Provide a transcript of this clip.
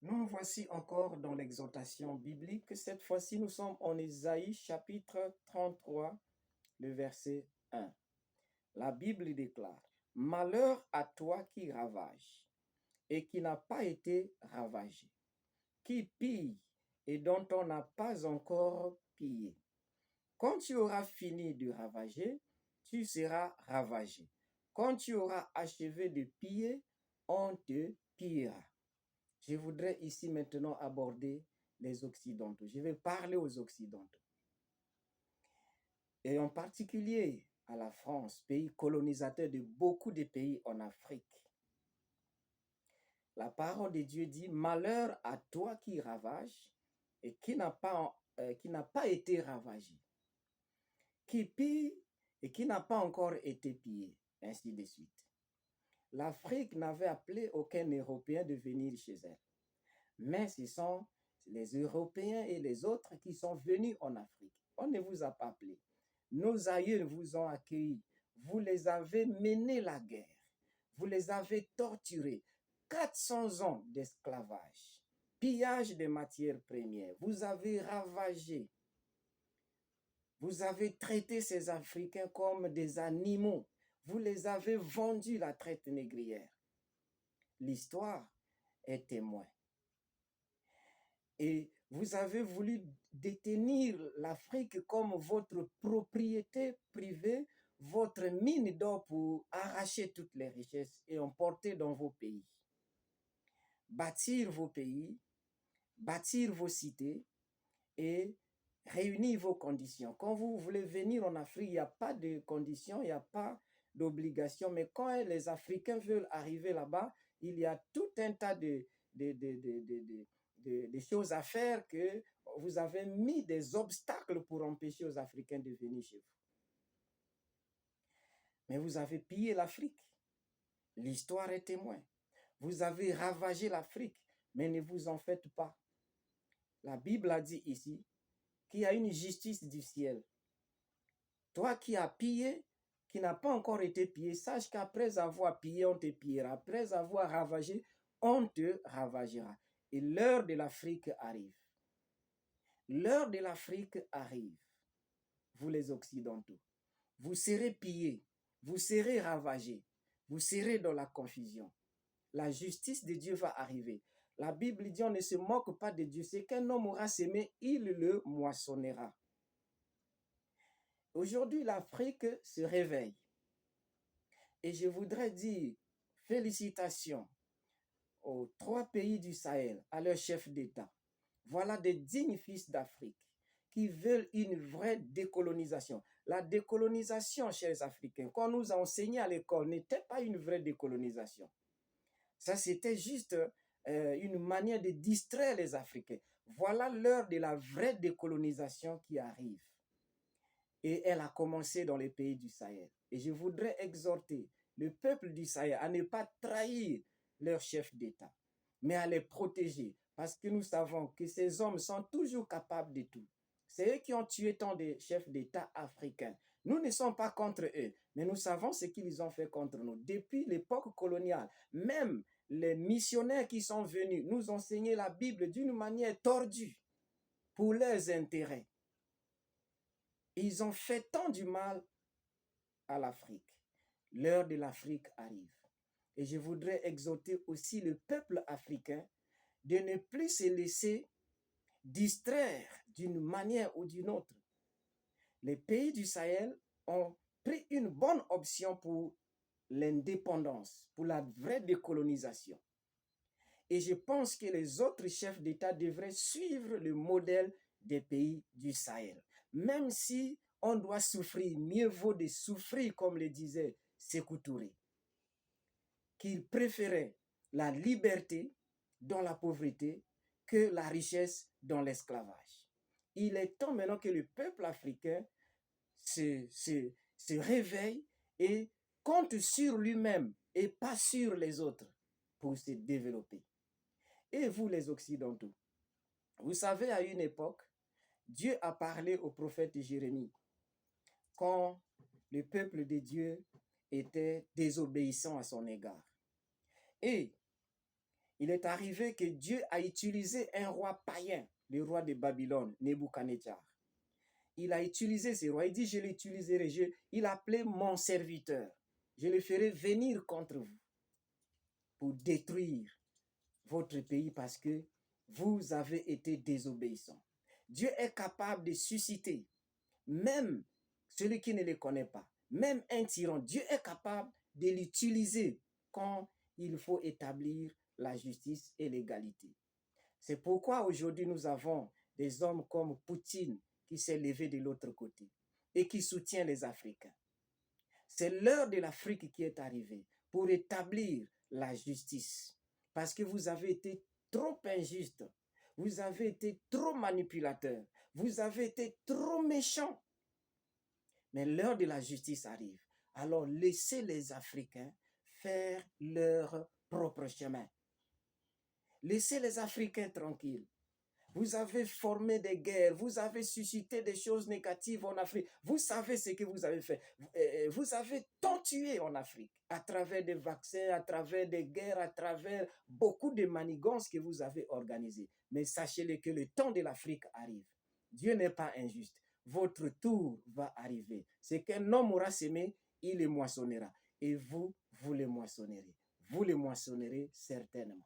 Nous voici encore dans l'exhortation biblique. Cette fois-ci, nous sommes en Ésaïe chapitre 33, le verset 1. La Bible déclare: Malheur à toi qui ravage et qui n'a pas été ravagé, qui pille et dont on n'a pas encore pillé. Quand tu auras fini de ravager, tu seras ravagé. Quand tu auras achevé de piller, on te pillera. Je voudrais ici maintenant aborder les Occidentaux. Je vais parler aux Occidentaux. Et en particulier à la France, pays colonisateur de beaucoup de pays en Afrique. La parole de Dieu dit: Malheur à toi qui ravage et qui n'a pas été ravagé, qui pille et qui n'a pas encore été pillé, ainsi de suite. L'Afrique n'avait appelé aucun Européen de venir chez elle. Mais ce sont les Européens et les autres qui sont venus en Afrique. On ne vous a pas appelé. Nos aïeux vous ont accueillis. Vous les avez menés la guerre. Vous les avez torturés. 400 ans d'esclavage, pillage des matières premières. Vous avez ravagé. Vous avez traité ces Africains comme des animaux. Vous les avez vendus la traite négrière. L'histoire est témoin. Et vous avez voulu détenir l'Afrique comme votre propriété privée, votre mine d'or pour arracher toutes les richesses et emporter dans vos pays. Bâtir vos pays, bâtir vos cités et réunir vos conditions. Quand vous voulez venir en Afrique, il n'y a pas de conditions, il n'y a pas d'obligations. Mais quand les Africains veulent arriver là-bas, il y a tout un tas de choses à faire, que vous avez mis des obstacles pour empêcher aux Africains de venir chez vous. Mais vous avez pillé l'Afrique. L'histoire est témoin. Vous avez ravagé l'Afrique, mais ne vous en faites pas. La Bible a dit ici qu'il y a une justice du ciel. Toi qui as pillé, qui n'a pas encore été pillé, sache qu'après avoir pillé, on te pillera. Après avoir ravagé, on te ravagera. Et l'heure de l'Afrique arrive. L'heure de l'Afrique arrive. Vous les Occidentaux, vous serez pillés, vous serez ravagés, vous serez dans la confusion. La justice de Dieu va arriver. La Bible dit: on ne se moque pas de Dieu. C'est qu'un homme aura semé, il le moissonnera. Aujourd'hui, l'Afrique se réveille. Et je voudrais dire félicitations aux 3 pays du Sahel, à leurs chefs d'État. Voilà des dignes fils d'Afrique qui veulent une vraie décolonisation. La décolonisation, chers Africains, qu'on nous a enseigné à l'école, n'était pas une vraie décolonisation. Ça, c'était juste une manière de distraire les Africains. Voilà l'heure de la vraie décolonisation qui arrive. Et elle a commencé dans les pays du Sahel. Et je voudrais exhorter le peuple du Sahel à ne pas trahir leur chef d'État, mais à les protéger, parce que nous savons que ces hommes sont toujours capables de tout. C'est eux qui ont tué tant de chefs d'État africains. Nous ne sommes pas contre eux, mais nous savons ce qu'ils ont fait contre nous. Depuis l'époque coloniale, même les missionnaires qui sont venus nous enseigner la Bible d'une manière tordue pour leurs intérêts. Ils ont fait tant du mal à l'Afrique. L'heure de l'Afrique arrive. Et je voudrais exhorter aussi le peuple africain de ne plus se laisser distraire d'une manière ou d'une autre. Les pays du Sahel ont pris une bonne option pour l'indépendance, pour la vraie décolonisation. Et je pense que les autres chefs d'État devraient suivre le modèle des pays du Sahel. Même si on doit souffrir, mieux vaut de souffrir, comme le disait Sékou Touré, qu'il préférait la liberté dans la pauvreté que la richesse dans l'esclavage. Il est temps maintenant que le peuple africain se réveille et compte sur lui-même et pas sur les autres pour se développer. Et vous, les Occidentaux, vous savez, à une époque, Dieu a parlé au prophète Jérémie quand le peuple de Dieu était désobéissant à son égard. Et il est arrivé que Dieu a utilisé un roi païen, le roi de Babylone, Nebuchadnezzar. Il a utilisé ce roi. Il dit, je l'utiliserai. Il a appelé mon serviteur. Je le ferai venir contre vous pour détruire votre pays parce que vous avez été désobéissants. Dieu est capable de susciter même celui qui ne le connaît pas, même un tyran. Dieu est capable de l'utiliser quand il faut établir la justice et l'égalité. C'est pourquoi aujourd'hui nous avons des hommes comme Poutine qui s'est levé de l'autre côté et qui soutient les Africains. C'est l'heure de l'Afrique qui est arrivée pour établir la justice. Parce que vous avez été trop injuste, vous avez été trop manipulateur, vous avez été trop méchant. Mais l'heure de la justice arrive. Alors laissez les Africains faire leur propre chemin. Laissez les Africains tranquilles. Vous avez formé des guerres, vous avez suscité des choses négatives en Afrique. Vous savez ce que vous avez fait. Vous avez tant tué en Afrique à travers des vaccins, à travers des guerres, à travers beaucoup de manigances que vous avez organisées. Mais sachez-le que le temps de l'Afrique arrive. Dieu n'est pas injuste. Votre tour va arriver. C'est qu'un homme aura semé, il le moissonnera. Et vous, vous le moissonnerez. Vous le moissonnerez certainement.